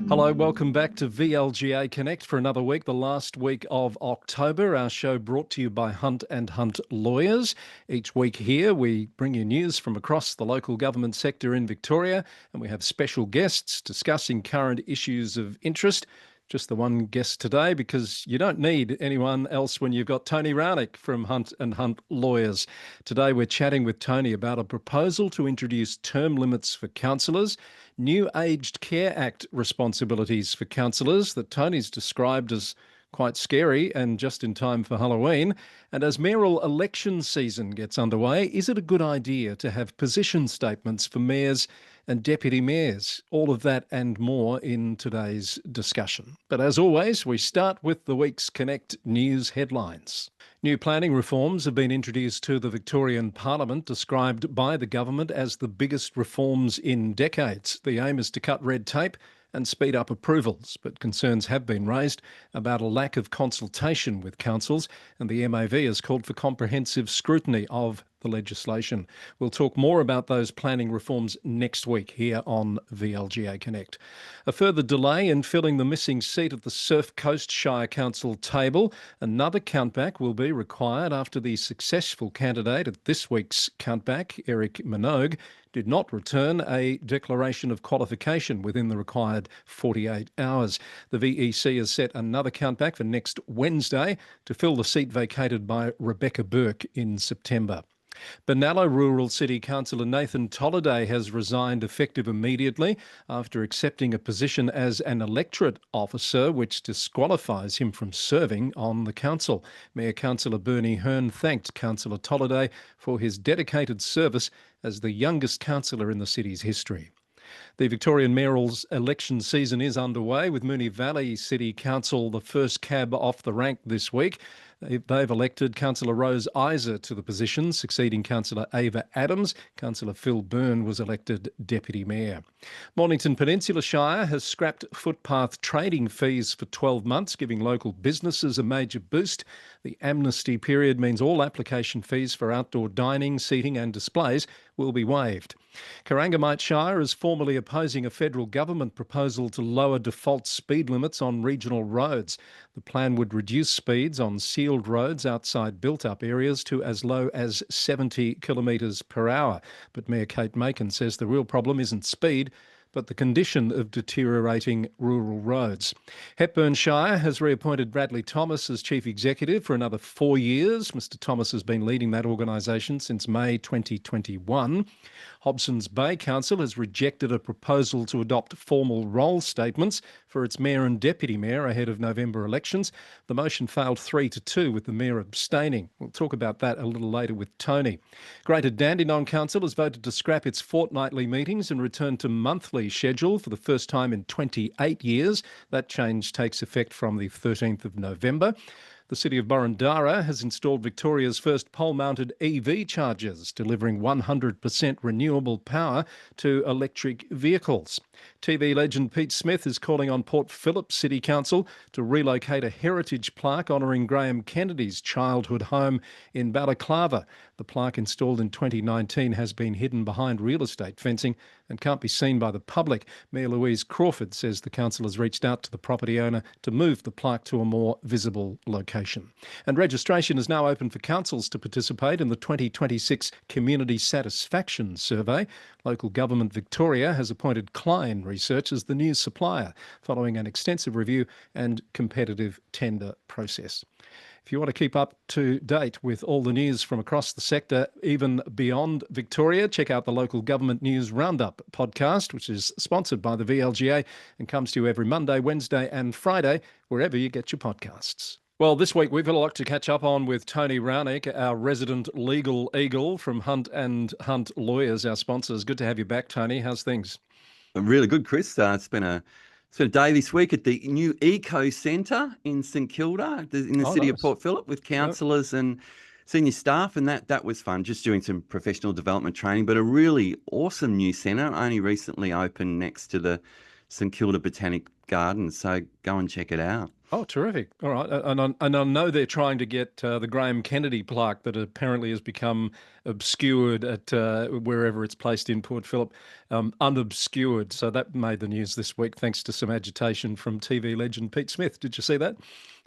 Hello, welcome back to VLGA Connect for another week, the last week of October. Our show brought to you by Hunt and Hunt Lawyers. Each week here we bring you news from across the local government sector in Victoria, and we have special guests discussing current issues of interest. Just the one guest today because you don't need anyone else when you've got Tony Raunic from Hunt and Hunt Lawyers. Today we're chatting with Tony about a proposal to introduce term limits for councillors, new Aged Care Act responsibilities for councillors that Tony's described as quite scary and just in time for Halloween. And as mayoral election season gets underway, is it a good idea to have position statements for mayors and deputy mayors? All of that and more in today's discussion. But as always, we start with the week's Connect News headlines. New planning reforms have been introduced to the Victorian Parliament, described by the government as the biggest reforms in decades. The aim is to cut red tape and speed up approvals, but concerns have been raised about a lack of consultation with councils, and the MAV has called for comprehensive scrutiny of the legislation. We'll talk more about those planning reforms next week here on VLGA Connect. A further delay in filling the missing seat at the Surf Coast Shire Council table. Another countback will be required after the successful candidate at this week's countback, Eric Minogue, did not return a declaration of qualification within the required 48 hours. The VEC has set another countback for next Wednesday to fill the seat vacated by Rebecca Burke in September. Benalla Rural City Councillor Nathan Tolliday has resigned effective immediately after accepting a position as an electorate officer, which disqualifies him from serving on the council. Mayor Councillor Bernie Hearn thanked Councillor Tolliday for his dedicated service as the youngest councillor in the city's history. The Victorian mayoral's election season is underway, with Moonee Valley City Council the first cab off the rank this week. They've elected Councillor Rose Iser to the position, succeeding Councillor Ava Adams. Councillor Phil Byrne was elected Deputy Mayor. Mornington Peninsula Shire has scrapped footpath trading fees for 12 months, giving local businesses a major boost. The amnesty period means all application fees for outdoor dining, seating and displays will be waived. Corangamite Shire is formally opposing a federal government proposal to lower default speed limits on regional roads. The plan would reduce speeds on sealed roads outside built-up areas to as low as 70 kilometres per hour. But Mayor Kate Macon says the real problem isn't speed, but the condition of deteriorating rural roads. Hepburn Shire has reappointed Bradley Thomas as Chief Executive for another 4 years. Mr Thomas has been leading that organisation since May 2021. Hobsons Bay Council has rejected a proposal to adopt formal role statements for its mayor and deputy mayor ahead of November elections. The motion failed 3-2 with the mayor abstaining. We'll talk about that a little later with Tony. Greater Dandenong Council has voted to scrap its fortnightly meetings and return to monthly schedule for the first time in 28 years. That change takes effect from the 13th of November. The City of Boroondara has installed Victoria's first pole-mounted EV chargers, delivering 100% renewable power to electric vehicles. TV legend Pete Smith is calling on Port Phillip City Council to relocate a heritage plaque honouring Graham Kennedy's childhood home in Balaclava. The plaque, installed in 2019, has been hidden behind real estate fencing and can't be seen by the public. Mayor Louise Crawford says the council has reached out to the property owner to move the plaque to a more visible location. And registration is now open for councils to participate in the 2026 Community Satisfaction Survey. Local Government Victoria has appointed Klein Research as the new supplier, following an extensive review and competitive tender process. If you want to keep up to date with all the news from across the sector, even beyond Victoria, check out the Local Government News Roundup podcast, which is sponsored by the VLGA and comes to you every Monday, Wednesday and Friday, wherever you get your podcasts. Well, this week we've got a lot to catch up on with Tony Raunic, our resident legal eagle from Hunt and Hunt Lawyers, our sponsors. Good to have you back, Tony. How's things? Really good, Chris. It's been a day this week at the new Eco Centre in St Kilda, in the city of Port Phillip, with councillors and senior staff, and that was fun, just doing some professional development training, but a really awesome new centre, only recently opened next to the St Kilda Botanic Gardens, so go and check it out. Oh, terrific. All right. And I know they're trying to get the Graham Kennedy plaque that apparently has become obscured at wherever it's placed in Port Phillip, unobscured. So that made the news this week thanks to some agitation from TV legend Pete Smith. Did you see that?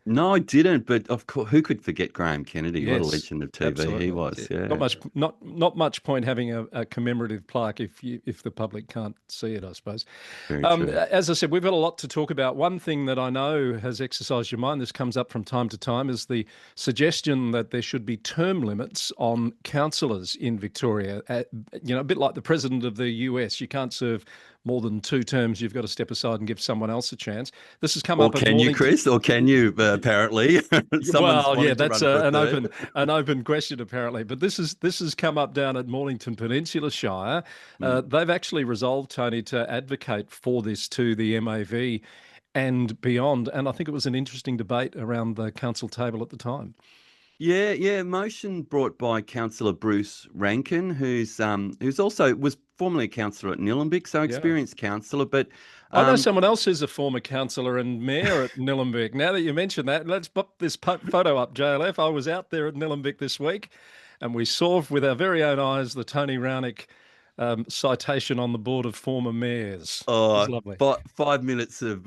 No, I didn't, but of course, who could forget Graham Kennedy? What a Yes, legend of TV he absolutely. Yeah. was. Not Yeah, much, not much point having a commemorative plaque if the public can't see it, I suppose. very true. As I said, we've got a lot to talk about. One thing that I know has exercised your mind, this comes up from time to time, is the suggestion that there should be term limits on councillors in Victoria. A bit like the president of the US, you can't serve more than 2 terms. You've got to step aside and give someone else a chance. This has come Or up at can you, Mornington. Chris? Or can you? Apparently, someone's Well, yeah, wanting to that's run for a an third. open question apparently. But this has come up down at Mornington Peninsula Shire. Mm. They've actually resolved, Tony, to advocate for this to the MAV and beyond. And I think it was an interesting debate around the council table at the time. Yeah, yeah. Motion brought by Councillor Bruce Rankin, who's also was formerly a councillor at Nillumbik, so Yeah. experienced councillor. But I know um, someone else who's a former councillor and mayor at Nillumbik. Now that you mention that, let's pop this photo up, JLF. I was out there at Nillumbik this week and we saw with our very own eyes the Tony Raunic citation on the board of former mayors. It was Oh, lovely. 5 minutes of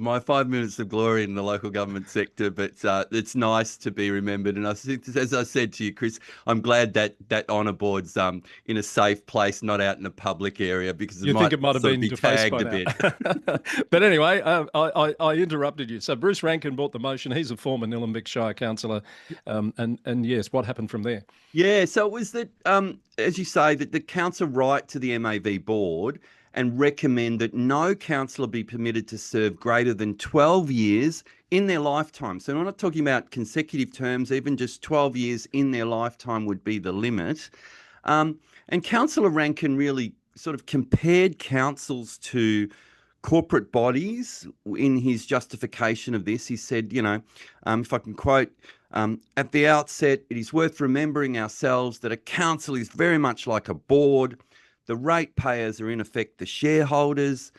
my 5 minutes of glory in the local government sector, but it's nice to be remembered. And I think, as I said to you, Chris, I'm glad that that honour board's in a safe place, not out in a public area, because it You think might it might have sort of been be defaced tagged by a now. bit. But anyway, I interrupted you. So Bruce Rankin brought the motion. He's a former Nillumbik Shire councillor. And yes, what happened from there? Yeah, so it was that, as you say, that the council write to the MAV board and recommend that no councillor be permitted to serve greater than 12 years in their lifetime. So we're not talking about consecutive terms, even just 12 years in their lifetime would be the limit. And Councillor Rankin really sort of compared councils to corporate bodies in his justification of this. He said, if I can quote, at the outset, it is worth remembering ourselves that a council is very much like a board. The ratepayers are in effect the shareholders.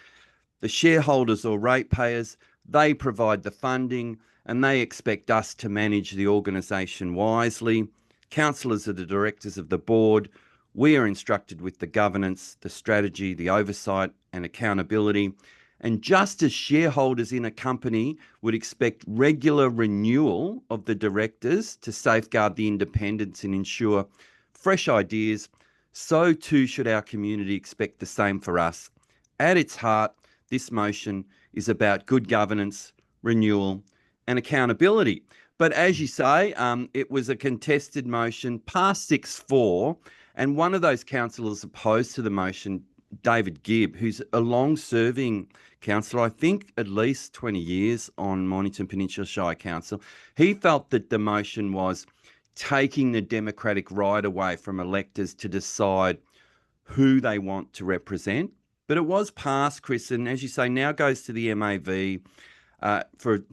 The shareholders or ratepayers, they provide the funding and they expect us to manage the organisation wisely. Councillors are the directors of the board. We are instructed with the governance, the strategy, the oversight and accountability. And just as shareholders in a company would expect regular renewal of the directors to safeguard the independence and ensure fresh ideas, so too should our community expect the same for us. At its heart, this motion is about good governance, renewal, and accountability. But as you say, it was a contested motion, passed 6-4, and one of those councillors opposed to the motion, David Gibb, who's a long-serving councillor, I think at least 20 years on Mornington Peninsula Shire Council, he felt that the motion was taking the democratic right away from electors to decide who they want to represent. But it was passed, Chris, and as you say, now goes to the MAV at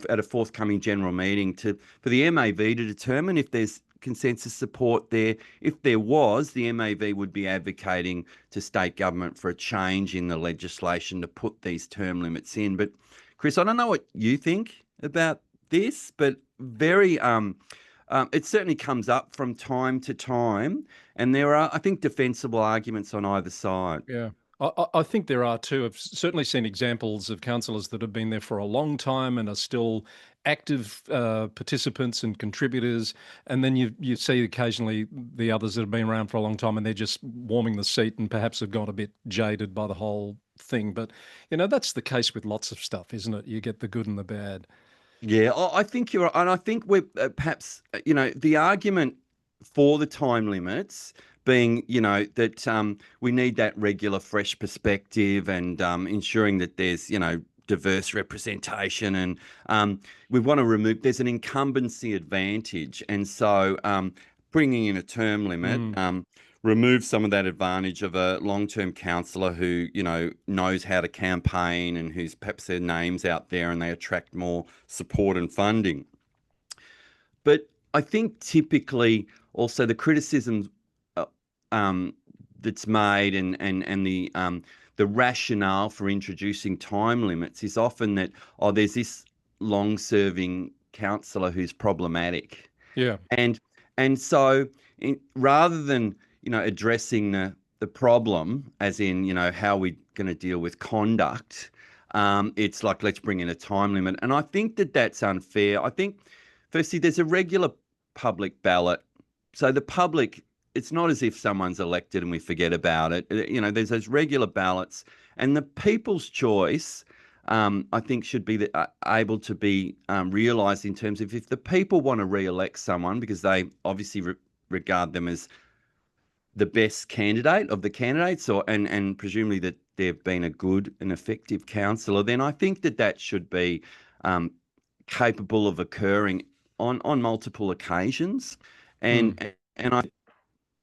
a forthcoming general meeting for the MAV to determine if there's consensus support there. If there was, the MAV would be advocating to state government for a change in the legislation to put these term limits in. But Chris, I don't know what you think about this, but it certainly comes up from time to time, and there are, I think, defensible arguments on either side. Yeah. I think there are too. I've certainly seen examples of councillors that have been there for a long time and are still active participants and contributors. And then you see occasionally the others that have been around for a long time and they're just warming the seat and perhaps have got a bit jaded by the whole thing. But, that's the case with lots of stuff, isn't it? You get the good and the bad. Yeah, I think you're right. And I think we're perhaps, the argument for the time limits being, that we need that regular, fresh perspective and ensuring that there's, diverse representation. And we want to there's an incumbency advantage. And so bringing in a term limit removes some of that advantage of a long-term councillor who, knows how to campaign and who's perhaps their name's out there and they attract more support and funding. But I think typically also the criticism that's made and the rationale for introducing time limits is often that, there's this long-serving councillor who's problematic. Yeah. And so rather than, addressing the problem, as in, how we're going to deal with conduct, it's like, let's bring in a time limit. And I think that that's unfair. I think, firstly, there's a regular public ballot. So the public, it's not as if someone's elected and we forget about it. There's those regular ballots, and the people's choice, I think, should be able to be realised in terms of if the people want to re-elect someone because they obviously regard them as the best candidate of the candidates, and presumably that they've been a good and effective councillor, then I think that should be capable of occurring on multiple occasions. And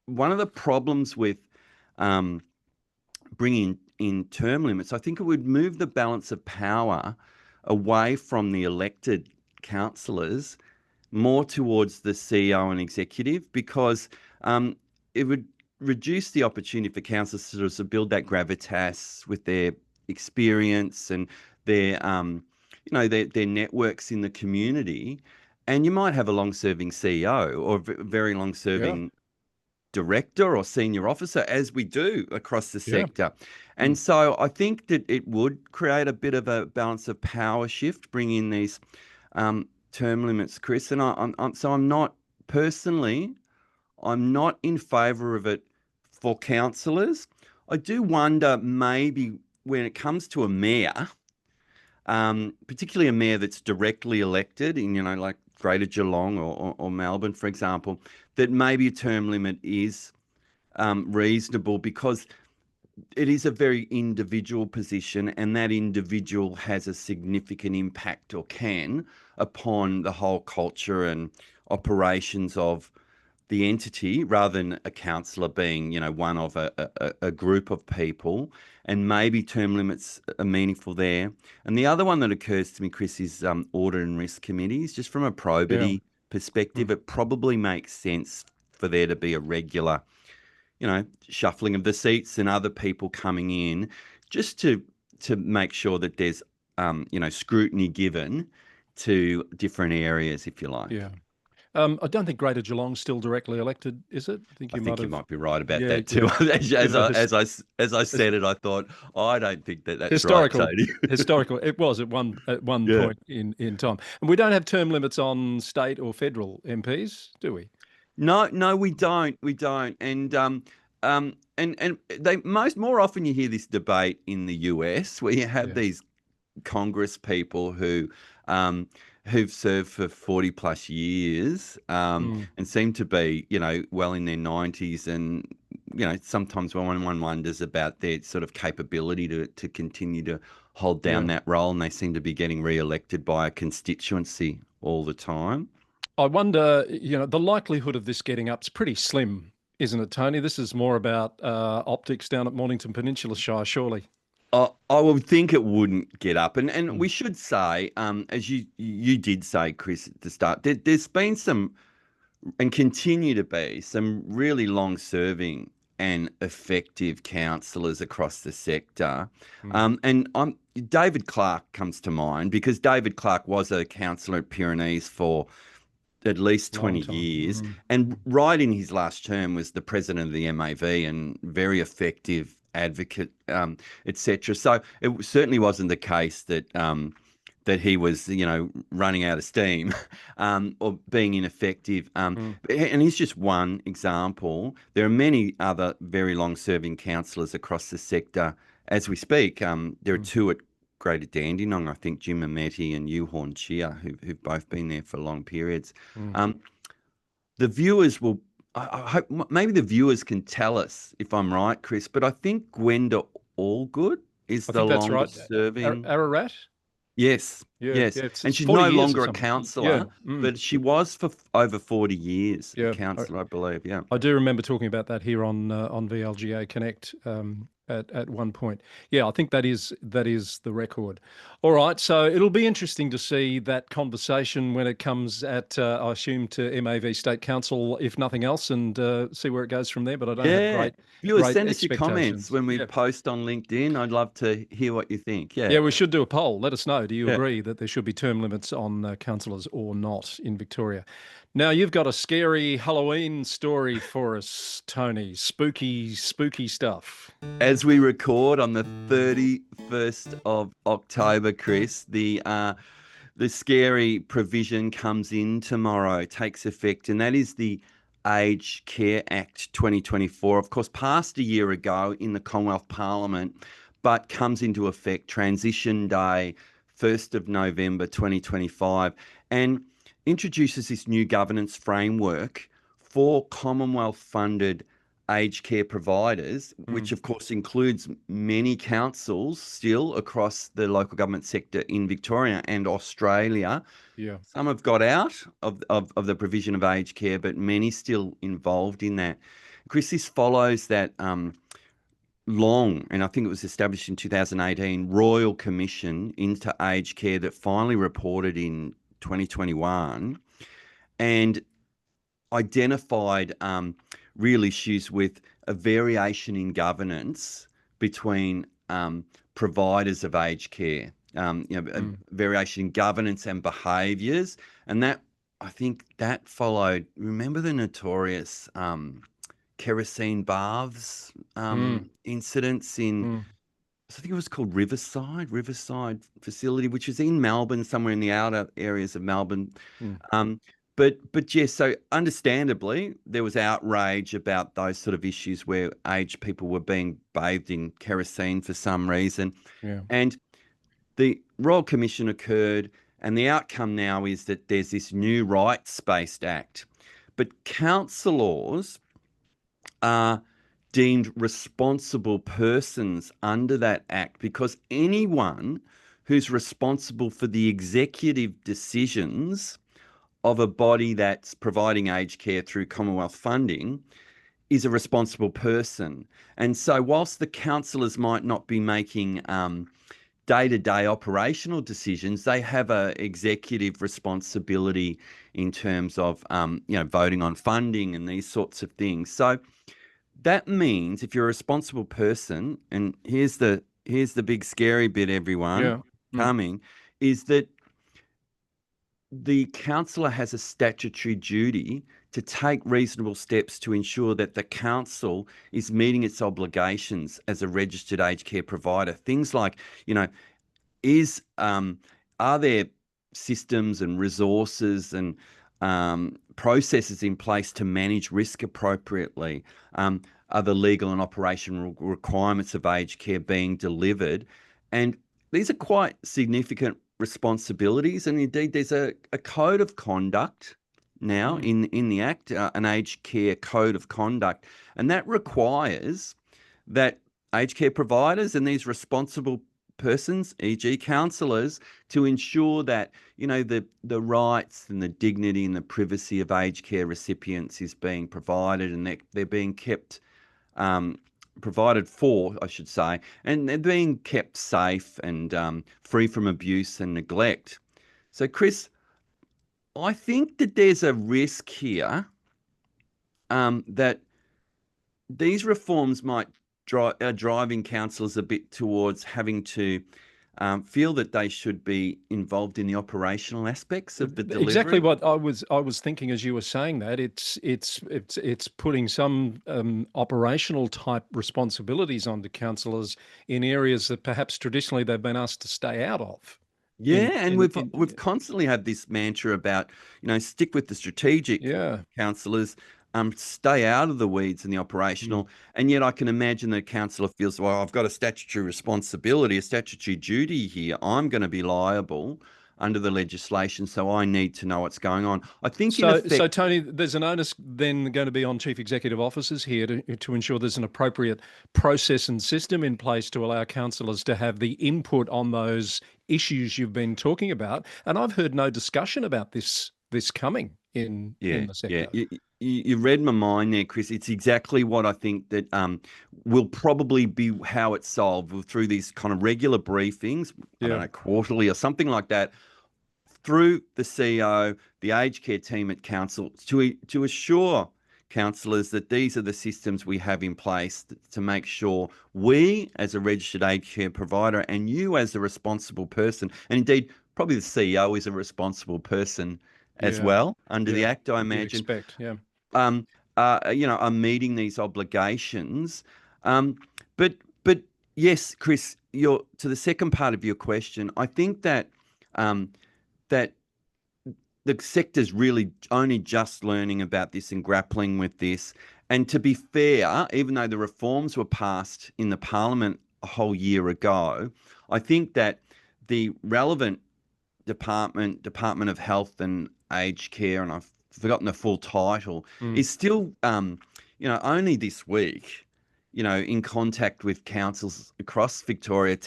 one of the problems with bringing in term limits, I think it would move the balance of power away from the elected councillors more towards the CEO and executive, because it would reduce the opportunity for councillors to sort of build that gravitas with their experience and their their networks in the community. And you might have a long-serving CEO or very long-serving director or senior officer, as we do across the sector. And so I think that it would create a bit of a balance of power shift, bring in these term limits, Chris. And I'm not personally, I'm not in favour of it for councillors. I do wonder, maybe when it comes to a mayor, particularly a mayor that's directly elected in, like Greater Geelong or Melbourne, for example, that maybe a term limit is reasonable, because it is a very individual position, and that individual has a significant impact, or can, upon the whole culture and operations of the entity, rather than a councillor being, one of a group of people. And maybe term limits are meaningful there. And the other one that occurs to me, Chris, is audit and risk committees. Just from a probity perspective, it probably makes sense for there to be a regular, shuffling of the seats and other people coming in, just to make sure that there's, scrutiny given to different areas, if you like. Yeah. I don't think Greater Geelong's still directly elected, is it? I think you might be right about that too. As I said it, I thought, I don't think that's historical, right, Tony. Historical. It was at one point in time. And we don't have term limits on state or federal MPs, do we? No, we don't. We don't. And they more often you hear this debate in the US, where you have these Congress people who've served for 40 plus years and seem to be, well in their 90s, and, sometimes one wonders about their sort of capability to continue to hold down that role, and they seem to be getting re-elected by a constituency all the time. I wonder, the likelihood of this getting up's pretty slim, isn't it, Tony? This is more about optics down at Mornington Peninsula Shire, surely. I would think it wouldn't get up. And we should say, as you did say, Chris, at the start, there's been some, and continue to be, some really long-serving and effective councillors across the sector. And David Clark comes to mind, because David Clark was a councillor at Pyrenees for at least 20 years. And right in his last term was the president of the MAV, and very effective advocate, etc. So it certainly wasn't the case that that he was, running out of steam or being ineffective. And he's just one example. There are many other very long-serving councillors across the sector as we speak. There are two at Greater Dandenong, I think, Jim Ametti and Yuhorn Chia, who've both been there for long periods. The viewers will, I hope, maybe the viewers can tell us if I'm right, Chris, but I think Gwenda Allgood is the longest serving. Ararat? Yes, yes. And she's no longer a councillor, but she was for over 40 years a councillor, I believe. Yeah, I do remember talking about that here on VLGA Connect at one point. Yeah, I think that is the record. All right, so it'll be interesting to see that conversation when it comes at, I assume, to MAV State Council, if nothing else, and see where it goes from there. But I don't have Yeah. Viewers, great send us your comments expectations. when we Yeah. post on LinkedIn. I'd love to hear what you think. Yeah. Yeah, we should do a poll. Let us know. Do you Yeah. agree that there should be term limits on councillors or not in Victoria? Now, you've got a scary Halloween story for us, Tony. Spooky, spooky stuff. As we record on the 31st of October, Chris, the scary provision comes in tomorrow, takes effect, and that is the Aged Care Act 2024. Of course, passed a year ago in the Commonwealth Parliament, but comes into effect transition day, 1st of November 2025, and introduces this new governance framework for Commonwealth-funded aged care providers, which of course includes many councils still across the local government sector in Victoria and Australia. Yeah. Some have got out of the provision of aged care, but many still involved in that. Chris, this follows that long, and I think it was established in 2018, Royal Commission into Aged Care that finally reported in 2021 and identified real issues with a variation in governance between providers of aged care, a variation in governance and behaviours. And that, I think that followed, remember the notorious kerosene baths incidents in, I think it was called Riverside facility, which is in Melbourne, somewhere in the outer areas of Melbourne. But yes, so understandably, there was outrage about those sort of issues where aged people were being bathed in kerosene for some reason. Yeah. And the Royal Commission occurred, and the outcome now is that there's this new rights-based act. But councillors are deemed responsible persons under that act because anyone who's responsible for the executive decisions of a body that's providing aged care through Commonwealth funding is a responsible person. And so whilst the councillors might not be making day-to-day operational decisions, they have a executive responsibility in terms of voting on funding and these sorts of things. So that means if you're a responsible person, and here's the big scary bit, everyone, coming, is that the councillor has a statutory duty to take reasonable steps to ensure that the council is meeting its obligations as a registered aged care provider. Things like, are there systems and resources and processes in place to manage risk appropriately? Are the legal and operational requirements of aged care being delivered? And these are quite significant responsibilities, and indeed there's a code of conduct now in the Act, an aged care code of conduct, and that requires that aged care providers and these responsible persons, e.g. councillors, to ensure that the rights and the dignity and the privacy of aged care recipients is being provided, and they're being kept provided for, I should say, and they're being kept safe and free from abuse and neglect. So, Chris, I think that there's a risk here that these reforms might driving councillors a bit towards having to feel that they should be involved in the operational aspects of the delivery. Exactly what I was thinking as you were saying that. It's putting some operational type responsibilities onto councillors in areas that perhaps traditionally they've been asked to stay out of. Yeah, and we've constantly had this mantra about, stick with the strategic councillors, stay out of the weeds and the operational. And yet I can imagine the councillor feels, well, I've got a statutory responsibility, a statutory duty here. I'm going to be liable under the legislation, so I need to know what's going on. I think so, Tony, there's an onus then going to be on chief executive officers here to ensure there's an appropriate process and system in place to allow councillors to have the input on those issues you've been talking about. And I've heard no discussion about this coming in the sector. you read my mind there, Chris. It's exactly what I think that will probably be how it's solved through these kind of regular briefings. I don't Yeah. know, quarterly or something like that, through the CEO, the aged care team at council, to assure councillors that these are the systems we have in place to make sure we, as a registered aged care provider, and you as a responsible person, and indeed probably the CEO is a responsible person as Yeah. well under the Yeah. Act, I You'd imagine, expect. Yeah. um, are meeting these obligations. Um, but yes, Chris, to the second part of your question, I think that um, that the sector's really only just learning about this and grappling with this. And to be fair, even though the reforms were passed in the Parliament a whole year ago, I think that the relevant Department of Health and Aged Care, and I've forgotten the full title, Mm. is still, only this week, in contact with councils across Victoria,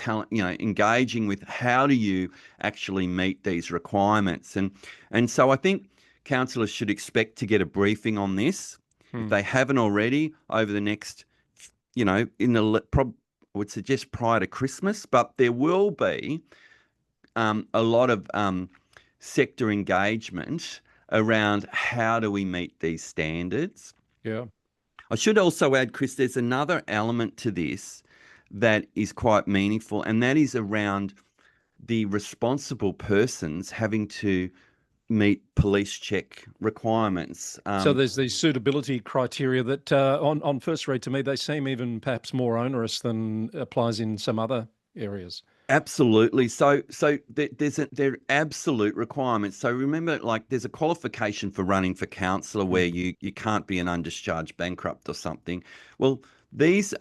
engaging with how do you actually meet these requirements, and so I think councillors should expect to get a briefing on this if Mm. they haven't already over the next, I would suggest prior to Christmas, but there will be a lot of sector engagement around how do we meet these standards. Yeah. I should also add, Chris, there's another element to this that is quite meaningful, and that is around the responsible persons having to meet police check requirements. So there's these suitability criteria that, on first read to me, they seem even perhaps more onerous than applies in some other areas. Absolutely. There are absolute requirements. So remember, like, there's a qualification for running for councillor where Mm. you can't be an undischarged bankrupt or something. Well, these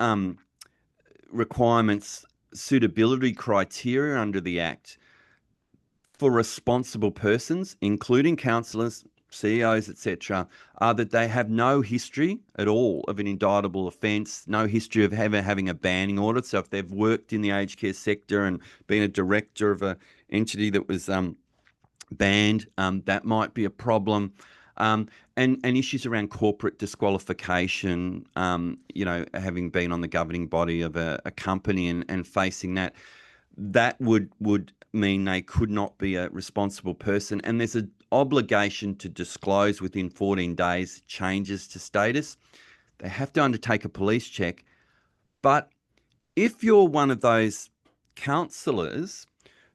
requirements, suitability criteria under the Act for responsible persons, including councillors, CEOs, etc., are that they have no history at all of an indictable offence, no history of ever having a banning order. So if they've worked in the aged care sector and been a director of an entity that was banned, that might be a problem. And issues around corporate disqualification, having been on the governing body of a company and facing that would mean they could not be a responsible person. And there's an obligation to disclose within 14 days changes to status. They have to undertake a police check. But if you're one of those counsellors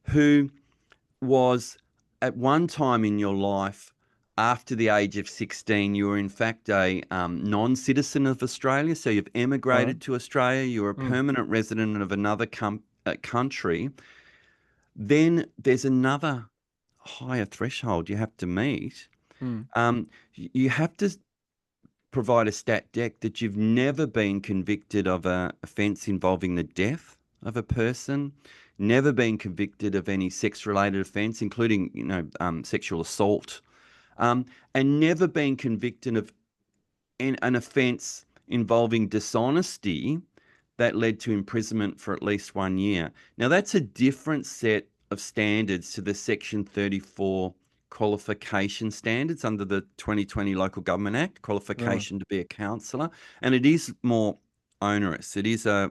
who was at one time in your life after the age of 16, you were in fact a non-citizen of Australia, so you've Right. emigrated to Australia, you're a Mm. permanent resident of another country, then there's another higher threshold you have to meet. Mm. You have to provide a stat dec that you've never been convicted of an offence involving the death of a person, never been convicted of any sex-related offence, including sexual assault, and never been convicted of an offence involving dishonesty that led to imprisonment for at least 1 year. Now, that's a different set of standards to the Section 34 qualification standards under the 2020 Local Government Act, Right. qualification to be a councillor, and it is more onerous. It is a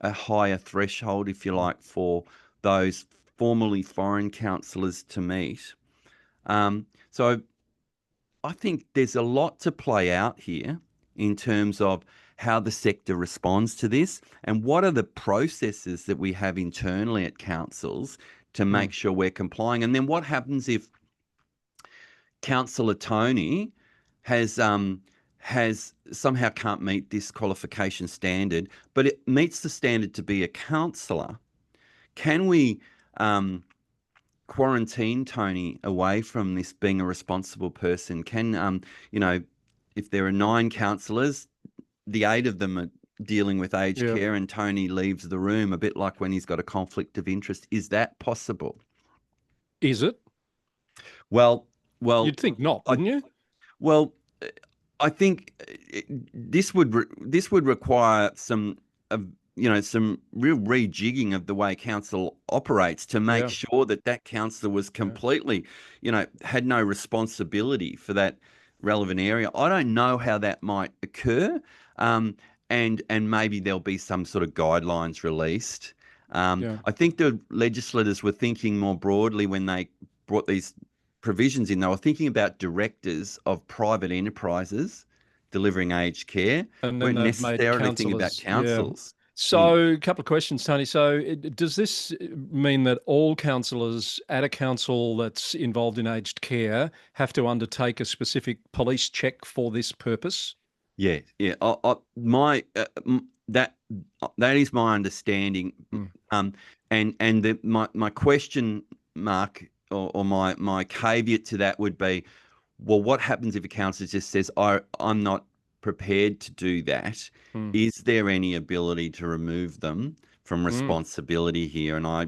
higher threshold, if you like, for those formerly foreign councillors to meet. So I think there's a lot to play out here in terms of how the sector responds to this and what are the processes that we have internally at councils to Mm. make sure we're complying. And then what happens if Councillor Tony has somehow can't meet this qualification standard, but it meets the standard to be a councillor? Can we quarantine Tony away from this being a responsible person? Can, if there are 9 councillors, the 8 of them are dealing with aged Yeah. care and Tony leaves the room, a bit like when he's got a conflict of interest. Is that possible? Is it? Well, well, You'd think not, I, wouldn't you? well, I think this would require some real rejigging of the way council operates to make Yeah. sure that councillor was Yeah. completely, had no responsibility for that relevant area. I don't know how that might occur, and maybe there'll be some sort of guidelines released. Yeah. I think the legislators were thinking more broadly when they brought these provisions in. They were thinking about directors of private enterprises delivering aged care, And then weren't they've made necessarily thinking about councillors. Yeah. councils. Mm. So, a couple of questions, Tony. So, does this mean that all councillors at a council that's involved in aged care have to undertake a specific police check for this purpose? Yeah, yeah. That is my understanding. Mm, Um, and my question mark, or my caveat to that would be, well, what happens if a councillor just says, I'm not prepared to do that? mm, Is there any ability to remove them from mm. responsibility here? And I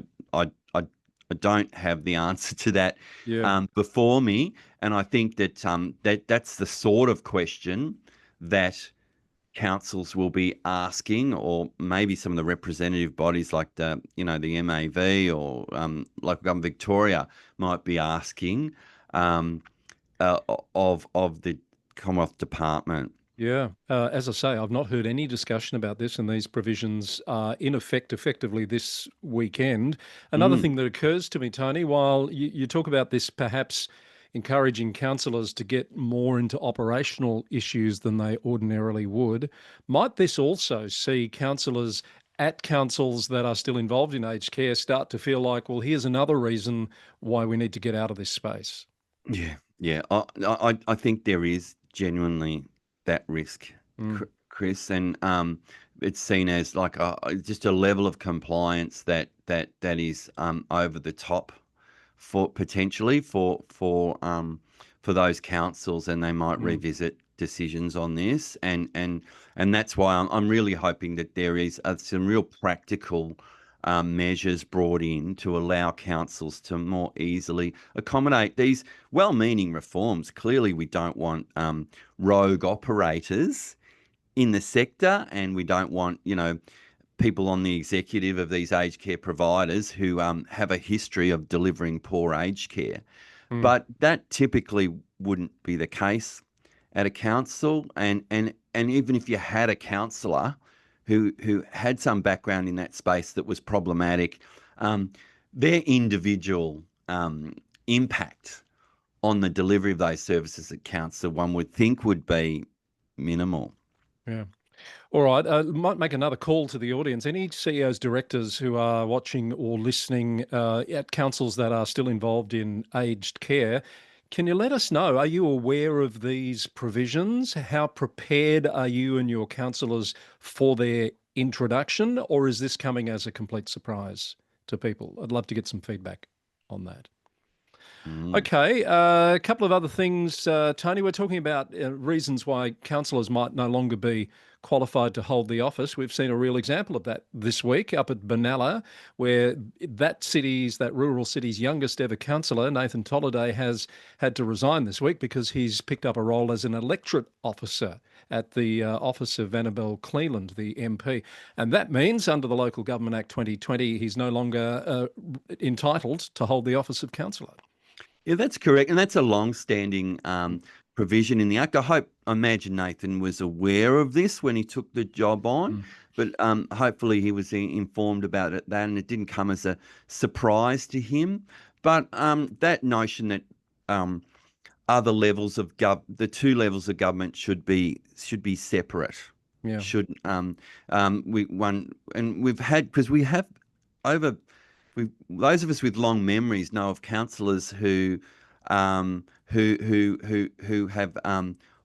don't have the answer to that Yeah, before me. And I think that's the sort of question that councils will be asking, or maybe some of the representative bodies like the MAV, or local government Victoria might be asking, um, of the Commonwealth Department. yeah. As I say, I've not heard any discussion about this, and these provisions are in effect effectively this weekend. Another Mm, thing that occurs to me, Tony, while you talk about this perhaps encouraging councillors to get more into operational issues than they ordinarily would, might this also see councillors at councils that are still involved in aged care start to feel like, well, here's another reason why we need to get out of this space? yeah, yeah. I think there is genuinely that risk, Mm, Chris, and it's seen as like just a level of compliance that is over the top for potentially for those councils, and they might mm, revisit decisions on this, and that's why I'm really hoping that there is some real practical measures brought in to allow councils to more easily accommodate these well-meaning reforms. Clearly, we don't want rogue operators in the sector, and we don't want, people on the executive of these aged care providers who have a history of delivering poor aged care. mm. But that typically wouldn't be the case at a council, and even if you had a councillor who had some background in that space that was problematic, um, their individual impact on the delivery of those services at council, one would think, would be minimal. Yeah. All right. Might make another call to the audience. Any CEOs, directors who are watching or listening at councils that are still involved in aged care, can you let us know? Are you aware of these provisions? How prepared are you and your councillors for their introduction, or is this coming as a complete surprise to people? I'd love to get some feedback on that. Mm. Okay, a couple of other things, Tony. We're talking about reasons why councillors might no longer be qualified to hold the office. We've seen a real example of that this week up at Benalla, where that rural city's youngest ever councillor, Nathan Tolliday, has had to resign this week because he's picked up a role as an electorate officer at the office of Annabelle Cleland, the MP. And that means, under the Local Government Act 2020, he's no longer entitled to hold the office of councillor. Yeah, that's correct, and that's a long-standing provision in the Act. I imagine Nathan was aware of this when he took the job on, Mm. but hopefully he was informed about and it didn't come as a surprise to him. But that notion that um, other levels of the two levels of government should be separate. Yeah. Should we one and we've had because we have over those of us with long memories know of councillors who have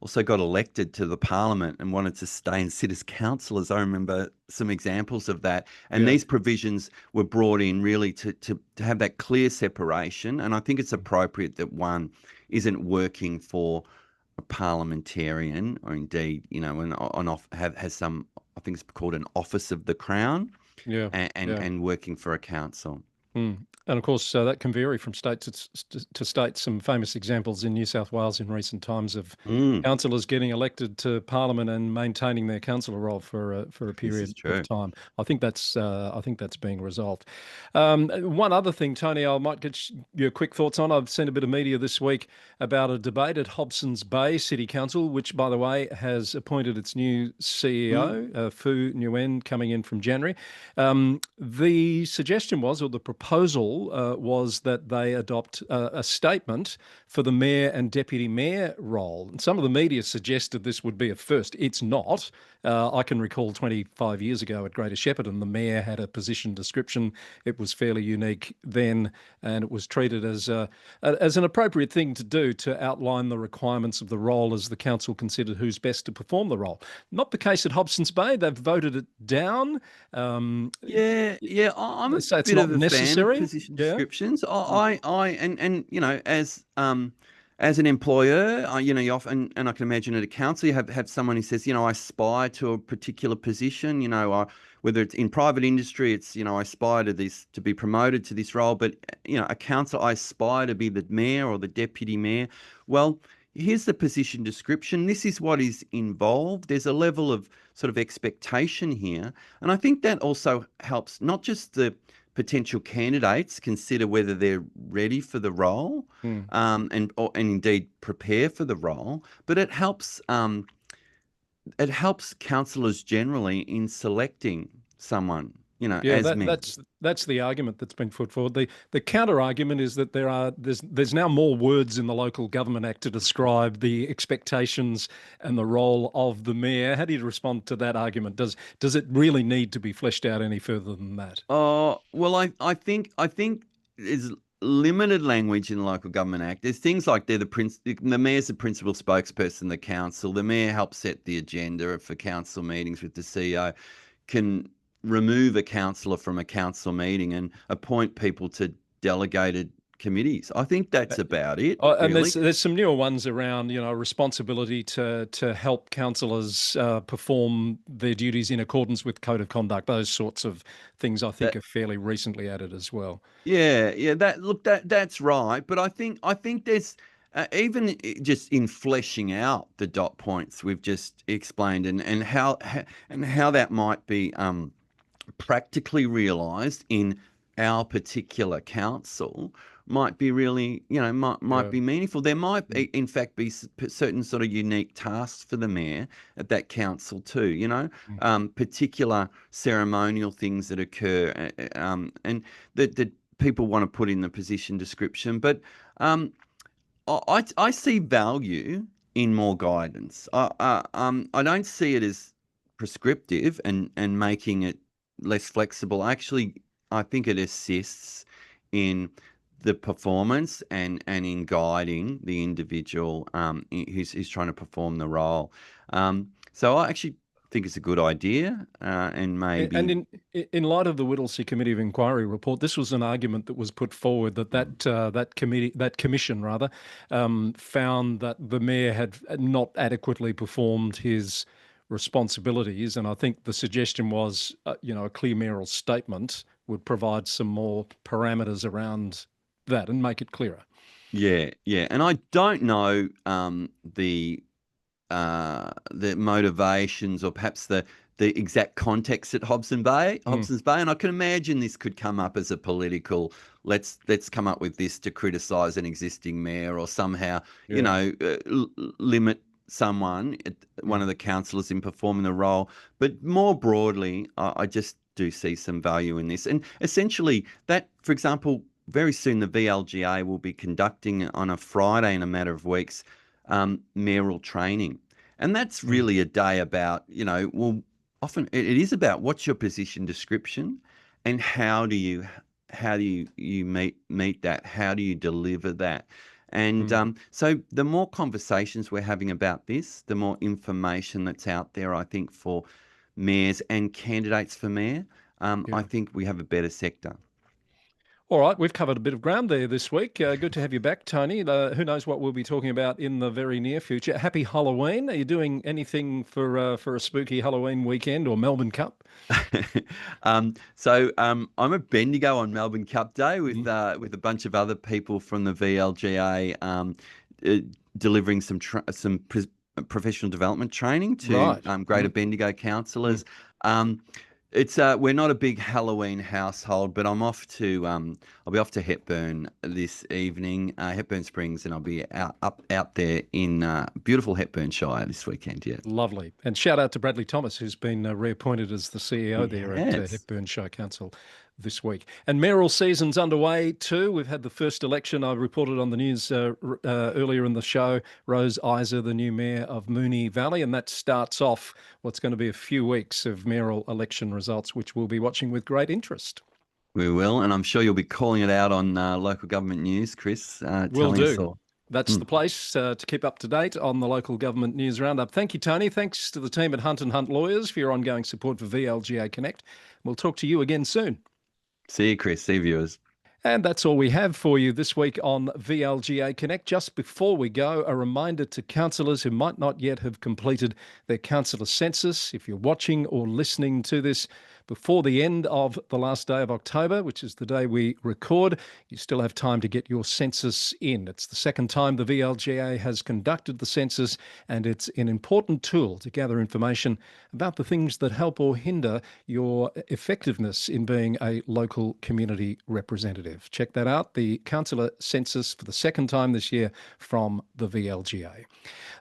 also got elected to the parliament and wanted to stay and sit as councillors. I remember some examples of that, and Yeah. these provisions were brought in really to have that clear separation. And I think it's appropriate that one isn't working for a parliamentarian, or indeed, has some, I think it's called an office of the crown, Yeah. and Yeah. working for a council. Mm. And of course, that can vary from state to state. Some famous examples in New South Wales in recent times of Mm, councillors getting elected to Parliament and maintaining their councillor role for a this is period of true. time. I think that's being resolved. One other thing, Tony, I might get your quick thoughts on. I've seen a bit of media this week about a debate at Hobsons Bay City Council, which, by the way, has appointed its new Mm, CEO, Fu Nguyen, coming in from January. The suggestion was, or the proposal was, that they adopt a statement for the mayor and deputy mayor role. And some of the media suggested this would be a first. It's not. I can recall 25 years ago at Greater Shepparton, the mayor had a position description. It was fairly unique then, and it was treated as an appropriate thing to do to outline the requirements of the role as the council considered who's best to perform the role. Not the case at Hobsons Bay. They've voted it down. Um, yeah, yeah. I'm they a say it's bit not of a fan of necessary. position Yeah. descriptions. And as an employer, you often, and I can imagine at a council, you have someone who says, I aspire to a particular position. Whether it's in private industry, it's I aspire to this, to be promoted to this role. But a council, I aspire to be the mayor or the deputy mayor. Well, here's the position description. This is what is involved. There's a level of sort of expectation here. And I think that also helps not just the potential candidates consider whether they're ready for the role, Mm. and indeed prepare for the role, but it helps councillors generally in selecting someone, Yeah, as mayor. that's the argument that's been put forward. The counter argument is that there's now more words in the Local Government Act to describe the expectations and the role of the mayor. How do you respond to that argument? Does it really need to be fleshed out any further than that? Oh, well, I think there's limited language in the Local Government Act. There's things like the mayor's the principal spokesperson of the council. The mayor helps set the agenda for council meetings with the CEO, can remove a councillor from a council meeting and appoint people to delegated committees. I think that's about it, Oh, and really. there's some newer ones around, responsibility to help councillors perform their duties in accordance with code of conduct. Those sorts of things, I think, That are fairly recently added as well. Yeah, yeah. That's right. But I think there's just in fleshing out the dot points we've just explained, and how that might be practically realised in our particular council might be really, might Yeah. be meaningful. There might, Mm. in fact, be certain sort of unique tasks for the mayor at that council too. Mm. Particular ceremonial things that occur, and that people want to put in the position description. But um, I see value in more guidance. I don't see it as prescriptive and making it less flexible. Actually, I think it assists in the performance and in guiding the individual who's trying to perform the role. So I actually think it's a good idea, and And maybe. in light of the Whittlesea Committee of Inquiry report, this was an argument that was put forward that commission rather found that the mayor had not adequately performed his responsibilities, and I think the suggestion was, a clear mayoral statement would provide some more parameters around that and make it clearer. Yeah, yeah, and I don't know the motivations or perhaps the exact context at Mm. Hobsons Bay, and I can imagine this could come up as a political. Let's come up with this to criticise an existing mayor or somehow, Yeah. limit someone, one Mm. of the councillors, in performing the role. But more broadly, I just do see some value in this, and essentially that, for example, very soon the VLGA will be conducting on a Friday in a matter of weeks mayoral training. And that's Mm. really a day about, well, often it is about what's your position description and how do you meet that? How do you deliver that? And Mm. so the more conversations we're having about this, the more information that's out there, I think, for mayors and candidates for mayor, I Yeah. think we have a better sector. All right, we've covered a bit of ground there this week. Good to have you back, Tony. Who knows what we'll be talking about in the very near future. Happy Halloween. Are you doing anything for a spooky Halloween weekend or Melbourne Cup? I'm at Bendigo on Melbourne Cup Day with a bunch of other people from the VLGA, uh, delivering some professional development training to Right. Greater Bendigo councillors. It's we're not a big Halloween household, but I'll be off to Hepburn this evening, Hepburn Springs, and I'll be out there in beautiful Hepburn Shire this weekend. Yeah. Lovely. And shout out to Bradley Thomas, who's been reappointed as the CEO there at Yes. Hepburn Shire Council this week. And mayoral season's underway too. We've had the first election. I reported on the news earlier in the show. Rose Iser, the new mayor of Moonee Valley, and that starts off what's going to be a few weeks of mayoral election results, which we'll be watching with great interest. We will, and I'm sure you'll be calling it out on local government news, Chris, Will telling us do. all. That's the place to keep up to date on the local government news roundup. Thank you, Tony. Thanks to the team at Hunt and Hunt Lawyers for your ongoing support for VLGA Connect. We'll talk to you again soon. See you, Chris. See you, viewers. And that's all we have for you this week on VLGA Connect. Just before we go, a reminder to councillors who might not yet have completed their councillor census. If you're watching or listening to this before the end of the last day of October, which is the day we record, you still have time to get your census in. It's the second time the VLGA has conducted the census, and it's an important tool to gather information about the things that help or hinder your effectiveness in being a local community representative. Check that out, the councillor census for the second time this year from the VLGA.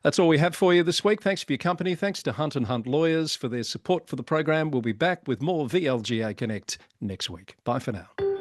That's all we have for you this week. Thanks for your company. Thanks to Hunt and Hunt Lawyers for their support for the program. We'll be back with more VLGA Connect next week. Bye for now.